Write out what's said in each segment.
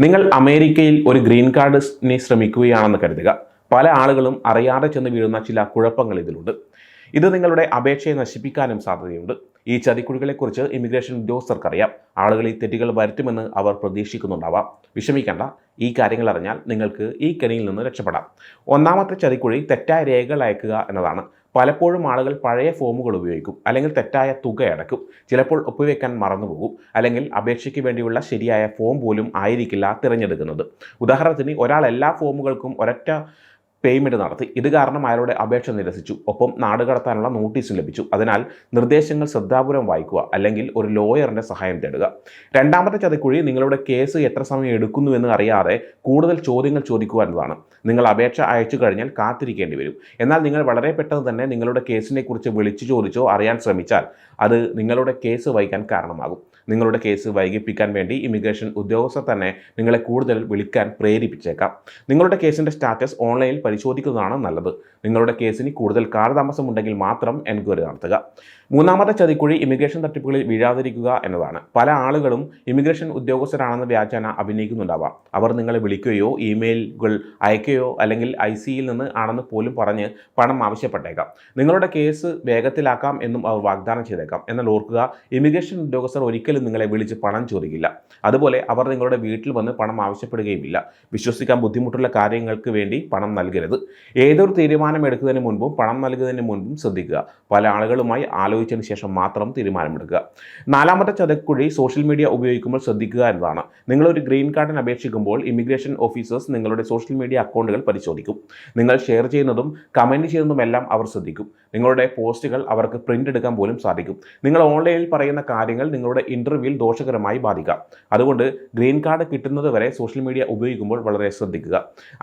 നിങ്ങൾ അമേരിക്കയിൽ ഒരു ഗ്രീൻ കാർഡിന് ശ്രമിക്കുകയാണെന്ന് കരുതുക. പല ആളുകളും അറിയാതെ ചെന്ന് വീഴുന്ന ചില കുഴപ്പങ്ങൾ ഇതിലുണ്ട്. ഇത് നിങ്ങളുടെ അപേക്ഷയെ നശിപ്പിക്കാനും സാധ്യതയുണ്ട്. ഈ ചതിക്കുഴികളെക്കുറിച്ച് ഇമിഗ്രേഷൻ ഉദ്യോഗസ്ഥർക്കറിയാം. ആളുകൾ ഈ തെറ്റുകൾ വരുത്തുമെന്ന് അവർ പ്രതീക്ഷിക്കുന്നുണ്ടാവാം. വിഷമിക്കേണ്ട, ഈ കാര്യങ്ങൾ അറിഞ്ഞാൽ നിങ്ങൾക്ക് ഈ കെണിയിൽ നിന്ന് രക്ഷപ്പെടാം. ഒന്നാമത്തെ ചതിക്കുഴി തെറ്റായ രേഖകൾ അയക്കുക എന്നതാണ്. പലപ്പോഴും ആളുകൾ പഴയ ഫോമുകൾ ഉപയോഗിക്കും, അല്ലെങ്കിൽ തെറ്റായ തുക അടയ്ക്കും. ചിലപ്പോൾ ഒപ്പുവെക്കാൻ മറന്നുപോകും, അല്ലെങ്കിൽ അപേക്ഷയ്ക്ക് വേണ്ടിയുള്ള ശരിയായ ഫോം പോലും ആയിരിക്കില്ല തിരഞ്ഞെടുക്കുന്നത്. ഉദാഹരണത്തിന്, ഒരാൾ എല്ലാ ഫോമുകൾക്കും ഒരൊറ്റ പേയ്മെൻറ്റ് നടത്തി. ഇത് കാരണം അയാളുടെ അപേക്ഷ നിരസിച്ചു, ഒപ്പം നാടുകടത്താനുള്ള നോട്ടീസും ലഭിച്ചു. അതിനാൽ നിർദ്ദേശങ്ങൾ ശ്രദ്ധാപൂർവ്വം വായിക്കുക, അല്ലെങ്കിൽ ഒരു ലോയറിൻ്റെ സഹായം തേടുക. രണ്ടാമത്തെ ചതിക്കുഴി നിങ്ങളുടെ കേസ് എത്ര സമയം എടുക്കുന്നുവെന്ന് അറിയാതെ കൂടുതൽ ചോദ്യങ്ങൾ ചോദിക്കുക എന്നതാണ്. നിങ്ങൾ അപേക്ഷ അയച്ചു കഴിഞ്ഞാൽ കാത്തിരിക്കേണ്ടി വരും. എന്നാൽ നിങ്ങൾ വളരെ പെട്ടെന്ന് തന്നെ നിങ്ങളുടെ കേസിനെ കുറിച്ച് വിളിച്ചു ചോദിച്ചോ അറിയാൻ ശ്രമിച്ചാൽ അത് നിങ്ങളുടെ കേസ് വൈകാൻ കാരണമാകും. നിങ്ങളുടെ കേസ് വൈകിപ്പിക്കാൻ വേണ്ടി ഇമിഗ്രേഷൻ ഉദ്യോഗസ്ഥർ തന്നെ നിങ്ങളെ കൂടുതൽ വിളിക്കാൻ പ്രേരിപ്പിച്ചേക്കാം. നിങ്ങളുടെ കേസിൻ്റെ സ്റ്റാറ്റസ് ഓൺലൈനിൽ പരിശോധിക്കുന്നതാണ് നല്ലത്. നിങ്ങളുടെ കേസിന് കൂടുതൽ കാലതാമസമുണ്ടെങ്കിൽ മാത്രം എൻക്വയറി നടത്തുക. മൂന്നാമത്തെ ചതിക്കുഴി ഇമിഗ്രേഷൻ തട്ടിപ്പുകളിൽ വീഴാതിരിക്കുക എന്നതാണ്. പല ആളുകളും ഇമിഗ്രേഷൻ ഉദ്യോഗസ്ഥരാണെന്ന് വ്യാജേന അഭിനയിക്കുന്നുണ്ടാവാം. അവർ നിങ്ങളെ വിളിക്കുകയോ ഇമെയിലുകൾ അയക്കുകയോ അല്ലെങ്കിൽ ICയിൽ നിന്ന് ആണെന്ന് പോലും പറഞ്ഞ് പണം ആവശ്യപ്പെട്ടേക്കാം. നിങ്ങളുടെ കേസ് വേഗത്തിലാക്കാം എന്നും അവർ വാഗ്ദാനം ചെയ്തേക്കാം. എന്നാൽ ഓർക്കുക, ഇമിഗ്രേഷൻ ഉദ്യോഗസ്ഥർ ഒരിക്കലും നിങ്ങളെ വിളിച്ച് പണം ചോദിക്കില്ല. അതുപോലെ അവർ നിങ്ങളുടെ വീട്ടിൽ വന്ന് പണം ആവശ്യപ്പെടുകയുമില്ല. വിശ്വസിക്കാൻ ബുദ്ധിമുട്ടുള്ള കാര്യങ്ങൾക്ക് വേണ്ടി പണം നൽകരുത്. ഏതൊരു തീരുമാനം എടുക്കുന്നതിന് മുൻപും പണം നൽകുന്നതിന് മുൻപും ശ്രദ്ധിക്കുക. പല ആളുകളുമായി ആലോചിച്ചതിന് ശേഷം മാത്രം തീരുമാനമെടുക്കുക. നാലാമത്തെ ചതിക്കുഴി സോഷ്യൽ മീഡിയ ഉപയോഗിക്കുമ്പോൾ ശ്രദ്ധിക്കുക എന്നതാണ്. നിങ്ങളൊരു ഗ്രീൻ കാർഡിന് അപേക്ഷിക്കുമ്പോൾ ഇമിഗ്രേഷൻ ഓഫീസേഴ്സ് നിങ്ങളുടെ സോഷ്യൽ മീഡിയ അക്കൗണ്ടുകൾ പരിശോധിക്കും. നിങ്ങൾ ഷെയർ ചെയ്യുന്നതും കമൻറ്റ് ചെയ്യുന്നതുമെല്ലാം അവർ ശ്രദ്ധിക്കും. നിങ്ങളുടെ പോസ്റ്റുകൾ അവർക്ക് പ്രിൻ്റ് എടുക്കാൻ പോലും സാധിക്കും. നിങ്ങൾ ഓൺലൈനിൽ പറയുന്ന കാര്യങ്ങൾ നിങ്ങളുടെ ഇൻ്റർവ്യൂവിൽ ദോഷകരമായി ബാധിക്കാം. അതുകൊണ്ട് ഗ്രീൻ കാർഡ് കിട്ടുന്നത് വരെ സോഷ്യൽ മീഡിയ ഉപയോഗിക്കുമ്പോൾ വളരെ ശ്രദ്ധിക്കുക.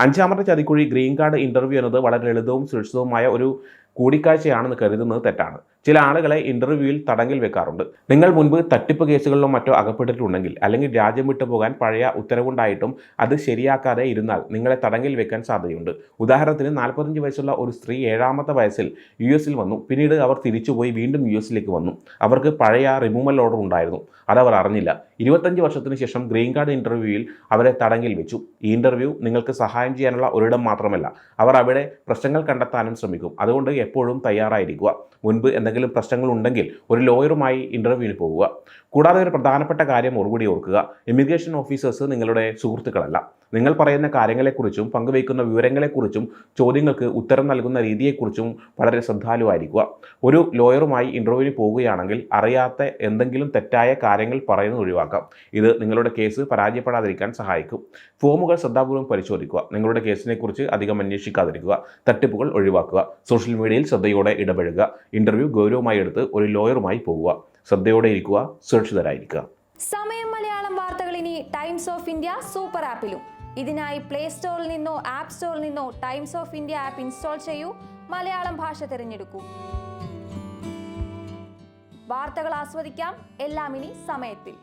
അഞ്ചാമത്തെ ചതിക്കുഴി ഗ്രീൻ കാർഡ് ഇൻ്റർവ്യൂ എന്നത് വളരെ ലളിതവും സുരക്ഷിതവുമായ ഒരു കൂടിക്കാഴ്ചയാണെന്ന് കരുതുന്നത് തെറ്റാണ്. ചില ആളുകളെ ഇൻ്റർവ്യൂവിൽ തടങ്കിൽ വെക്കാറുണ്ട്. നിങ്ങൾ മുൻപ് തട്ടിപ്പ് കേസുകളിലോ മറ്റോ അകപ്പെട്ടിട്ടുണ്ടെങ്കിൽ, അല്ലെങ്കിൽ രാജ്യം വിട്ടു പോകാൻ പഴയ ഉത്തരവുണ്ടായിട്ടും അത് ശരിയാക്കാതെ ഇരുന്നാൽ നിങ്ങളെ തടങ്കിൽ വെക്കാൻ സാധ്യതയുണ്ട്. ഉദാഹരണത്തിന്, 45 വയസ്സുള്ള ഒരു സ്ത്രീ 7ാമത്തെ വയസ്സിൽ US വന്നു. പിന്നീട് അവർ തിരിച്ചുപോയി വീണ്ടും US വന്നു. അവർക്ക് പഴയ റിമൂവൽ ഓർഡർ ഉണ്ടായിരുന്നു. അതവർ അറിഞ്ഞില്ല. 25 വർഷത്തിന് ശേഷം ഗ്രീൻ കാർഡ് ഇൻ്റർവ്യൂവിൽ അവരെ തടങ്കിൽ വെച്ചു. ഈ ഇൻ്റർവ്യൂ നിങ്ങൾക്ക് സഹായം ചെയ്യാനുള്ള ഒരിടം മാത്രമല്ല, അവർ അവിടെ പ്രശ്നങ്ങൾ കണ്ടെത്താനും ശ്രമിക്കും. അതുകൊണ്ട് എപ്പോഴും തയ്യാറായിരിക്കുക. മുൻപ് എന്തെങ്കിലും പ്രശ്നങ്ങൾ ഉണ്ടെങ്കിൽ ഒരു ലോയറുമായി ഇൻ്റർവ്യൂവിന് പോകുക. കൂടാതെ ഒരു പ്രധാനപ്പെട്ട കാര്യം ഓർമ്മ ഓർക്കുക, ഇമിഗ്രേഷൻ ഓഫീസേഴ്സ് നിങ്ങളുടെ സുഹൃത്തുക്കളല്ല. നിങ്ങൾ പറയുന്ന കാര്യങ്ങളെക്കുറിച്ചും പങ്കുവയ്ക്കുന്ന വിവരങ്ങളെക്കുറിച്ചും ചോദ്യങ്ങൾക്ക് ഉത്തരം നൽകുന്ന രീതിയെക്കുറിച്ചും വളരെ ശ്രദ്ധാലുവായിരിക്കുക. ഒരു ലോയറുമായി ഇൻ്റർവ്യൂവിന് പോവുകയാണെങ്കിൽ അറിയാത്ത എന്തെങ്കിലും തെറ്റായ കാര്യങ്ങൾ പറയുന്നത് ഒഴിവാക്കാം. ഇത് നിങ്ങളുടെ കേസ് പരാജയപ്പെടാതിരിക്കാൻ സഹായിക്കും. ഫോമുകൾ ശ്രദ്ധാപൂർവ്വം പരിശോധിക്കുക. നിങ്ങളുടെ കേസിനെക്കുറിച്ച് അധികം അന്വേഷിക്കാതിരിക്കുക. തട്ടിപ്പുകൾ ഒഴിവാക്കുക. സോഷ്യൽ മീഡിയയിൽ ശ്രദ്ധയോടെ ഇടപെടുക. ഇൻ്റർവ്യൂ ഗൗരവമായി എടുത്ത് ഒരു ലോയറുമായി പോകുക. ശ്രദ്ധയോടെ ഇരിക്കുക, സുരക്ഷിതരായിരിക്കുക. സമയം മലയാളം വാർത്തകൾ ഇനി ടൈംസ് ഓഫ് ഇന്ത്യ സൂപ്പർ ആപ്പിലും. ഇതിനായി പ്ലേ സ്റ്റോറിൽ നിന്നോ ആപ്പ് സ്റ്റോറിൽ നിന്നോ times of India app install ചെയ്യൂ. മലയാളം ഭാഷ തിരഞ്ഞെടുക്കൂ. വാർത്തകൾ ആസ്വദിക്കാം. എല്ലാം ഇനി സമയത്തിൽ.